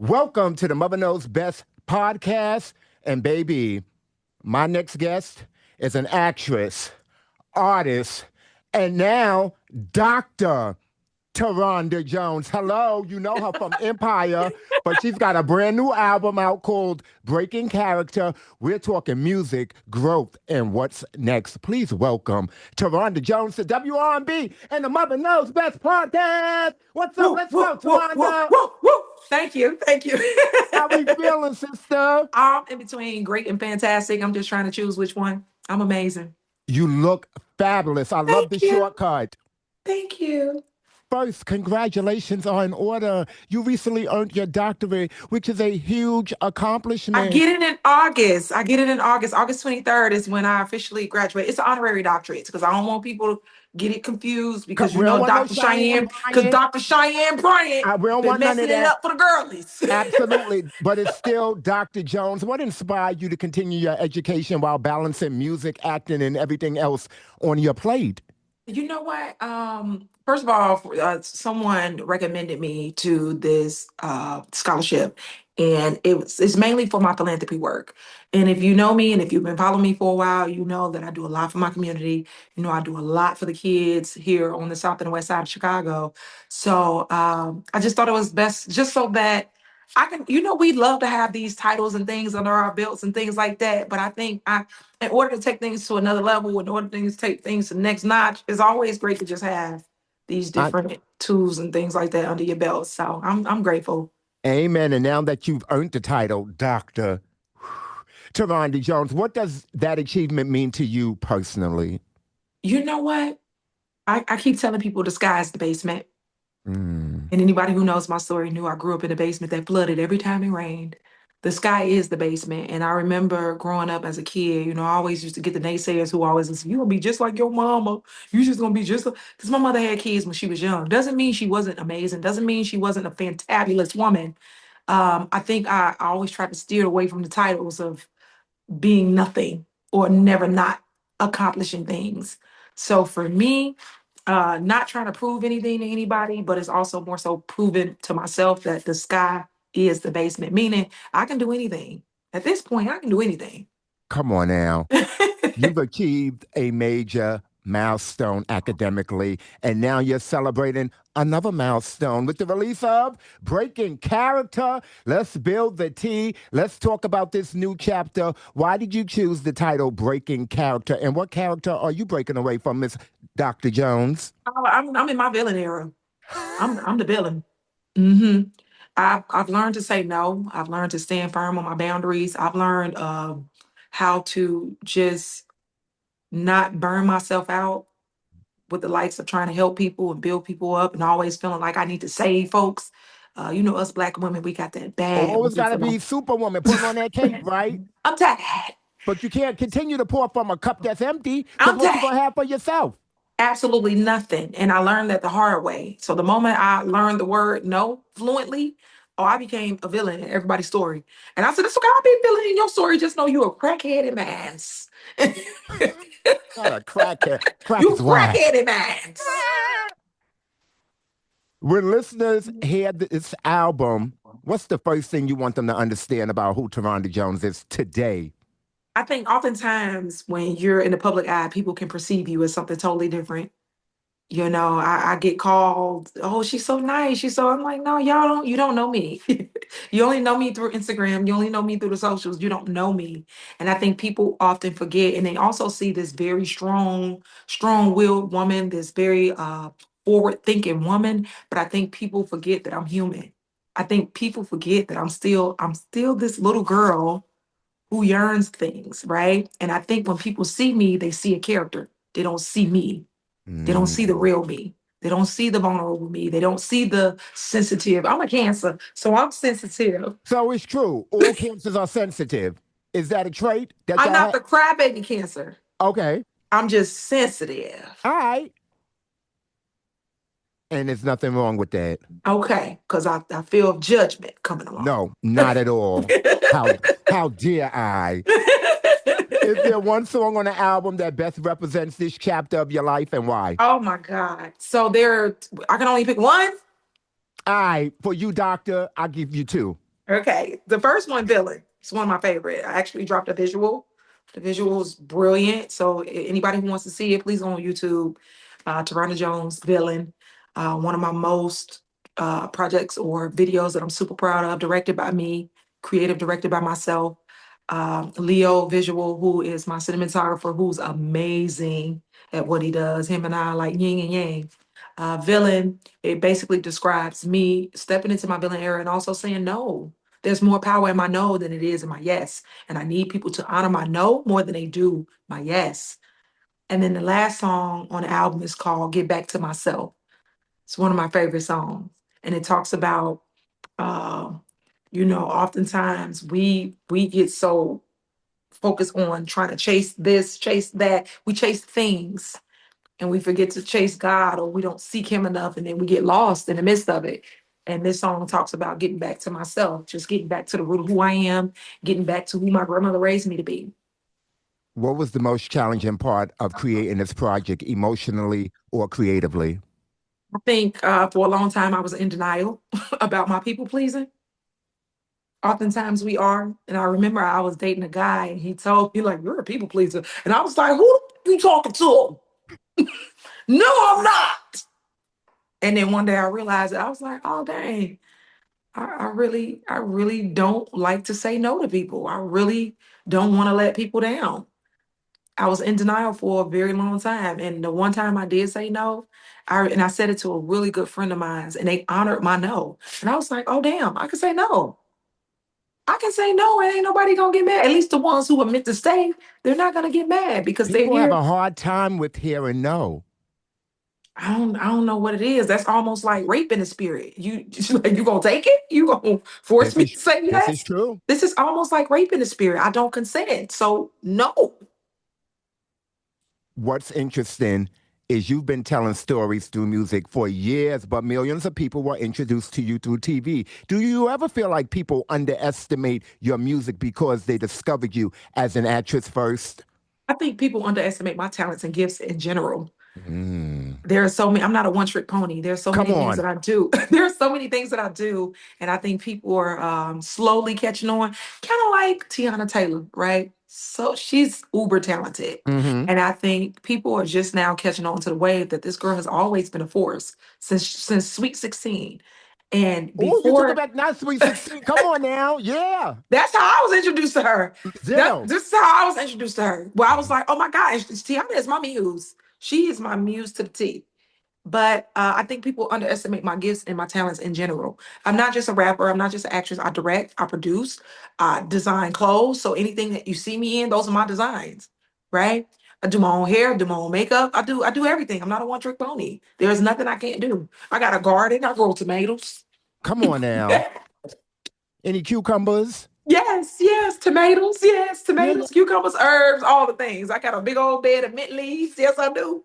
Welcome to the Mother Knows Best podcast. And baby, my next guest is an actress, artist, and now doctor. Taronda Jones. Hello, you know her from Empire, but she's got a brand new album out called Breaking Character. We're talking music, growth, and what's next. Please welcome Taronda Jones to WRNB and the Mother Knows Best podcast. What's up? Woo, Let's woo, go, woo, woo, Taronda. woo, woo. Thank you. Thank you. How we feeling, sister? I'm in between great and fantastic. I'm just trying to choose which one. I'm amazing. You look fabulous. I love the Thank you. shortcut. Thank you. First, congratulations are in order. You recently earned your doctorate, which is a huge I accomplishment. get it in August. I get it in August. August 23rd is when I officially graduate. It's an honorary doctorate because I don't want people to get it confused because We don't want no Dr. Cheyenne Cheyenne, because Bryant. Dr. Cheyenne Bryant We don't been want none of messing it that. up for the girlies. Absolutely. But it's still Dr. Jones. What inspired you to continue your education while balancing music, acting, and everything else on your plate? You know what? First of all, someone recommended me to this scholarship, and it's mainly for my philanthropy work. And if you know me, and if you've been following me for a while, you know that I do a lot for my community. You know, I do a lot for the kids here on the south and west side of Chicago. So I just thought it was best, just so that I can. We love to have these titles and things under our belts and things like that. But I think in order to take things to another level, in order to take things to the next notch, it's always great to just have these I, different tools and things like that under your belt. So I'm grateful. amen. And now that you've earned the title, Dr. Taronda Jones, what does that achievement mean to you personally? You know what? I keep telling people the sky's the basement. Mm. And anybody who knows my story knew I grew up in a basement that flooded every time it rained. The sky is the basement. And I remember growing up as a kid, I always used to get the naysayers who always listen, you're gonna be just like your mama. You just gonna be just because my mother had kids when she was young. Doesn't mean she wasn't amazing, doesn't mean she wasn't a fantabulous woman. I think I always tried to steer away from the titles of being nothing or never not accomplishing things. So for me, not trying to prove anything to anybody, but it's also more so proving to myself that the sky is the basement, meaning I can do anything. At this point, I can do anything. Come on now. You've achieved a major milestone academically, and now you're celebrating another milestone with the release of Breaking Character. Let's build the tea. Let's talk about this new chapter. Why did you choose the title Breaking Character, and what character are you breaking away from, Miss Dr. Jones? I'm in my villain era. I'm the villain. hmm I've learned to say no. I've learned to stand firm on my boundaries. I've learned how to just not burn myself out with the likes of trying to help people and build people up and always feeling like I need to save folks. Us black women, we got that bad. Always got to be Superwoman putting on that cape, right? I'm tired. But you can't continue to pour from a cup that's empty because I'm what you tired. going to have for yourself? Absolutely nothing. And I learned that the hard way. So the moment I learned the word no fluently, I became a villain in everybody's story. And I said, it's okay, I'll be a villain in your story. Just know you a crackheaded man. Not a crackhead. Crack You is whack. crackheaded man. When listeners hear this album, what's the first thing you want them to understand about who Taronda Jones is today? I think oftentimes when you're in the public eye, people can perceive you as something totally different. I get called, oh, she's so nice. I'm like, no, you don't know me. You only know me through Instagram. You only know me through the socials. You don't know me. And I think people often forget, and they also see this very strong-willed woman, this very forward-thinking woman. But I think people forget that I'm human. I think people forget that I'm still this little girl who yearns things, right? And I think when people see me, they see a character. They don't see me. They don't see the Mm. real me. They don't see the vulnerable me. They don't see the sensitive. I'm a Cancer, so I'm sensitive. So it's true. All cancers are sensitive. Is that a trait that I'm y'all not have? the crybaby Cancer. Okay. I'm just sensitive. All right. And there's nothing wrong with that. Okay, because I feel judgment coming along. No, not at all. How dare I? Is there one song on the album that best represents this chapter of your life and why? Oh my God. So I can only pick one. All right, for you, doctor, I'll give you two. Okay, the first one, Villain. It's one of my favorite. I actually dropped a visual. The visual is brilliant. So anybody who wants to see it, please go on YouTube. Tarana Jones, Villain. One of my most projects or videos that I'm super proud of, directed by me, creative directed by myself. Leo Visual, who is my cinematographer, who's amazing at what he does. Him and I like yin and yang. Villain, it basically describes me stepping into my villain era and also saying no. There's more power in my no than it is in my yes. And I need people to honor my no more than they do my yes. And then the last song on the album is called Get Back to Myself. It's one of my favorite songs. And it talks about uh, oftentimes we get so focused on trying to chase this, chase that. We chase things and we forget to chase God, or we don't seek him enough, and then we get lost in the midst of it. And this song talks about getting back to myself, just getting back to the root of who I am, getting back to who my grandmother raised me to be. What was the most challenging part of creating this project, emotionally or creatively? I think for a long time I was in denial about my people pleasing. Oftentimes we are. And I remember I was dating a guy and he told me, like, you're a people pleaser. And I was like, who you talking to? No, I'm not. And then one day I realized it. I was like, oh dang, I really don't like to say no to people. I really don't want to let people down. I was in denial for a very long time. And the one time I did say no, I said it to a really good friend of mine, and they honored my no. And I was like, oh damn, I can say no. I can say no, and ain't nobody gonna get mad. At least the ones who are meant to stay, they're not gonna get mad because they're People have here. a hard time with hearing no. I don't know what it is. That's almost like rape in the spirit. You like you gonna take it? You gonna force This me is to say this is yes? true. This is almost like rape in the spirit. I don't consent. So no. What's interesting is you've been telling stories through music for years, but millions of people were introduced to you through TV. Do you ever feel like people underestimate your music because they discovered you as an actress first? I think people underestimate my talents and gifts in general. Mm. There are so many, I'm not a one trick pony. There's so Come many things on. that I do. There are so many things that I do. And I think people are slowly catching on, kind of like Tiana Taylor, right? So she's uber talented. Mm-hmm. And I think people are just now catching on to the wave that this girl has always been a force since Sweet 16. And Oh, you took it before, back. Not Sweet 16. Come on now. Yeah. that's how I was introduced to her. Zeno. This is how I was introduced to her. Well, I was like, oh my gosh, Tiana is my muse. She is my muse to the T. But I think people underestimate my gifts and my talents in general. I'm not just a rapper. I'm not just an actress. I direct, I produce, I design clothes. So anything that you see me in, those are my designs, right? I do my own hair, do my own makeup. I do everything. I'm not a one trick pony. There's nothing I can't do. I got a garden. I grow tomatoes. Come on now. Any cucumbers? Yes, tomatoes. Yes, Yeah, yeah. tomatoes, cucumbers, herbs, all the things. I got a big old bed of mint leaves. Yes, I do.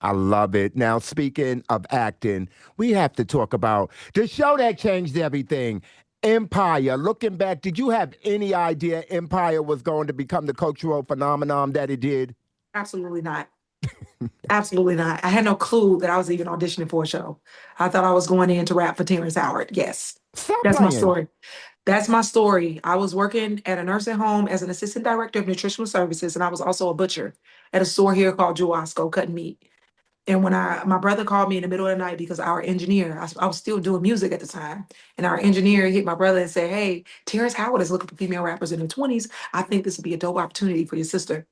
I love it. Now, speaking of acting, we have to talk about the show that changed everything. Empire. Looking back, did you have any idea Empire was going to become the cultural phenomenon that it did? Absolutely not. Absolutely not. I had no clue that I was even auditioning for a show. I thought I was going in to rap for Terrence Howard. Yes, Stop that's my playing. story. That's my story. I was working at a nursing home as an assistant director of nutritional services, and I was also a butcher at a store here called Jewasco, cutting meat. And when my brother called me in the middle of the night because our engineer, I was still doing music at the time, and our engineer hit my brother and said, "Hey, Terrence Howard is looking for female rappers in their 20s. I think this would be a dope opportunity for your sister."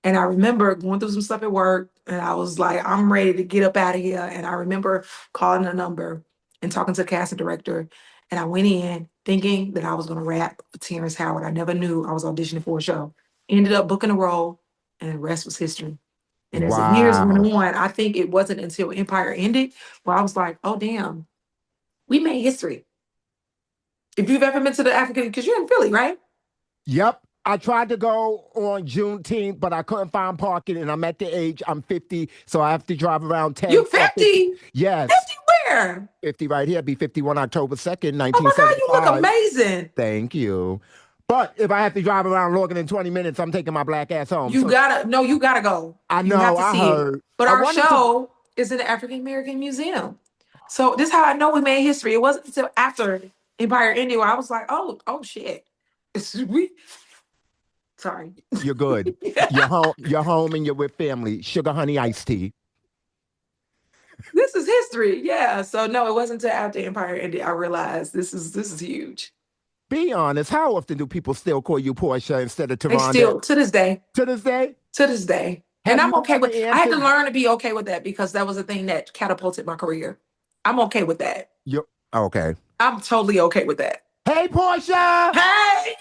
And I remember going through some stuff at work, and I was like, I'm ready to get up out of here. And I remember calling a number and talking to the casting director. And I went in thinking that I was going to rap for Terrence Howard. I never knew I was auditioning for a show. Ended up booking a role, and the rest was history. And as the years went Wow. on, I think it wasn't until Empire ended where I was like, oh, damn, we made history. If you've ever been to the African, because you're in Philly, right? Yep. I tried to go on Juneteenth, but I couldn't find parking, and I'm at the age, I'm 50, so I have to drive around You 10 or 50. 50? Yes, 50 where? 50 right here. Be 51 October 2nd, Oh my God, you look 1975. amazing. Thank you. But if I have to drive around longer than 20 minutes, I'm taking my black ass home. You So gotta, no, you gotta go. I You have know, to I see it. heard. But I our wanted to. show is in the African American Museum. So this is how I know we made history. It wasn't until after. Empire India, where I was like, oh shit. We sorry. You're good. You're home and you're with family. Sugar honey iced tea. This is history. Yeah. So no, it wasn't until after Empire ended I realized this is huge. Be honest. How often do people still call you Portia instead of They Taronda? still to this day, To this day? to this day. And Have I'm you okay ever with I had to answered learn to be okay with that because that was a thing that catapulted my career. I'm okay with that. your okay. I'm totally okay with that. Hey Portia! Hey!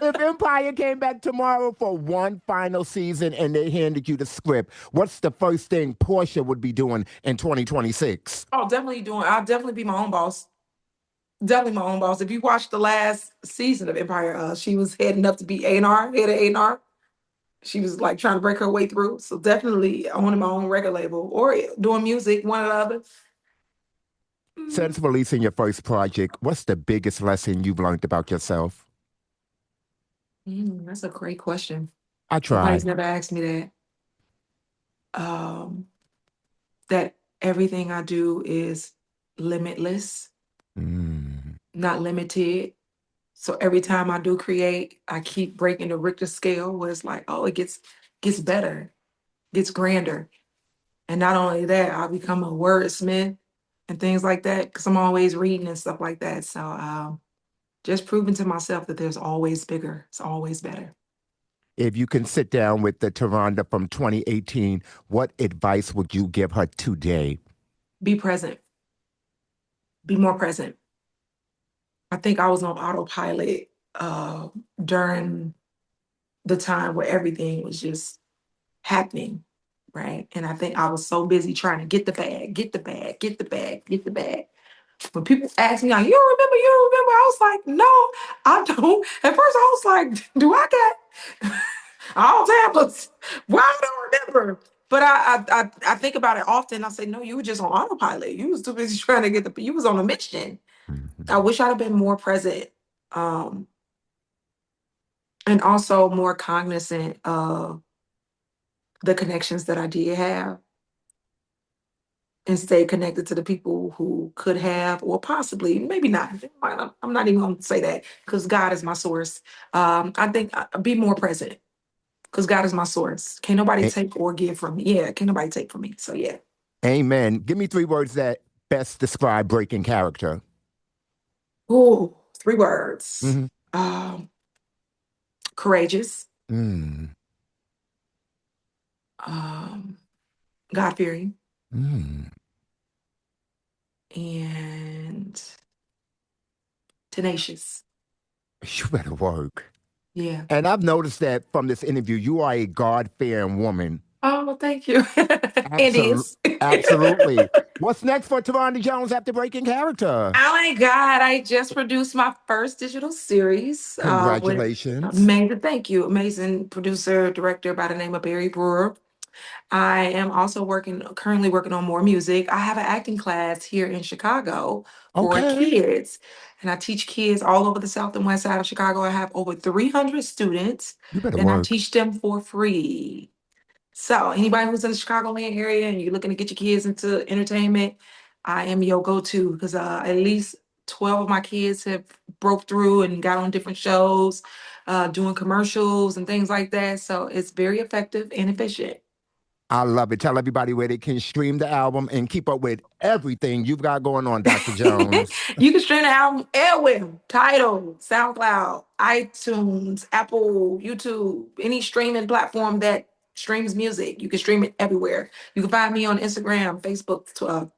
If Empire came back tomorrow for one final season and they handed you the script, what's the first thing Portia would be doing in 2026? I'll definitely be my own boss. Definitely my own boss. If you watch the last season of Empire, she was heading up to be A&R, head of A&R. She was like trying to break her way through. So definitely owning my own record label or doing music, one or the other. Since releasing your first project, what's the biggest lesson you've learned about yourself? That's a great question. I try. Nobody's never asked me that. That everything I do is limitless, Mm. not limited. So every time I do create, I keep breaking the Richter scale where it's like, oh, it gets better, gets grander. And not only that, I become a wordsmith and things like that because I'm always reading and stuff like that. So just proving to myself that there's always bigger, it's always better. If you can sit down with the Taronda from 2018, what advice would you give her today? Be present, be more present. I think I was on autopilot during the time where everything was just happening, right? And I think I was so busy trying to get the bag, get the bag, get the bag, get the bag. When people ask me, like, you don't remember, you don't remember, I was like, no, I don't. At first, I was like, do I got all tablets? Why I don't remember? But I think about it often. I say, no, you were just on autopilot. You was too busy trying to get you was on a mission. I wish I'd have been more present. Um, and also more cognizant of the connections that I did have and stay connected to the people who could have or possibly, maybe not. I'm not even going to say that because God is my source. I think be more present because God is my source. Can't nobody A- take or give from me. Yeah, can't nobody take from me. So yeah. Amen. Give me three words that best describe breaking character. Ooh, three words. Mm-hmm. Courageous, Mm. um, God fearing, Mm. and tenacious. You better work. Yeah. And I've noticed that from this interview, you are a God-fearing woman. Oh, well, thank you. It Absolutely. is. Absolutely. What's next for Taronda Jones after breaking character? Oh my God, I just produced my first digital series with Congratulations. amazing, thank you, amazing producer, director by the name of Barry Brewer. I am also currently working on more music. I have an acting class here in Chicago for Okay. kids, and I teach kids all over the South and West Side of Chicago. I have over 300 students, You better and I work. teach them for free. So anybody who's in the Chicagoland area and you're looking to get your kids into entertainment, I am your go-to because at least 12 of my kids have broke through and got on different shows, doing commercials and things like that. So it's very effective and efficient. I love it. Tell everybody where they can stream the album and keep up with everything you've got going on, Dr. Jones. You can stream the album everywhere. Tidal, SoundCloud, iTunes, Apple, YouTube, any streaming platform that streams music. You can stream it everywhere. You can find me on Instagram, Facebook,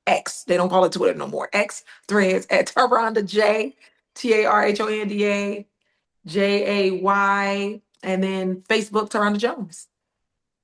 X. They don't call it Twitter no more. X threads at Taronda J, Tarhonda Jay, and then Facebook Taronda Jones.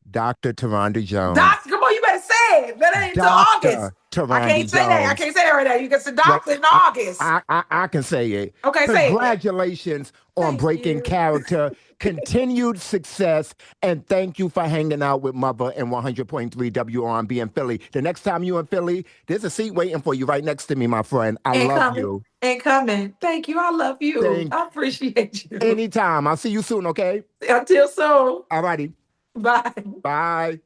Dr. Taronda Jones. Doctor, come on, you better say it. That ain't until August. Dr. I Taronda can't say that. I Jones. can't say that right now. You can say Well, doctor in August. I can say it. Okay, say it. Congratulations on Thank breaking you. character, continued success, and thank you for hanging out with Mother and 100.3 WRNB in Philly. The next time you're in Philly, there's a seat waiting for you right next to me, my friend. I Ain't love coming. you. Ain't coming. Thank you. I love you. Thank I appreciate you. anytime. I'll see you soon, okay? Until soon. All righty. Bye. Bye.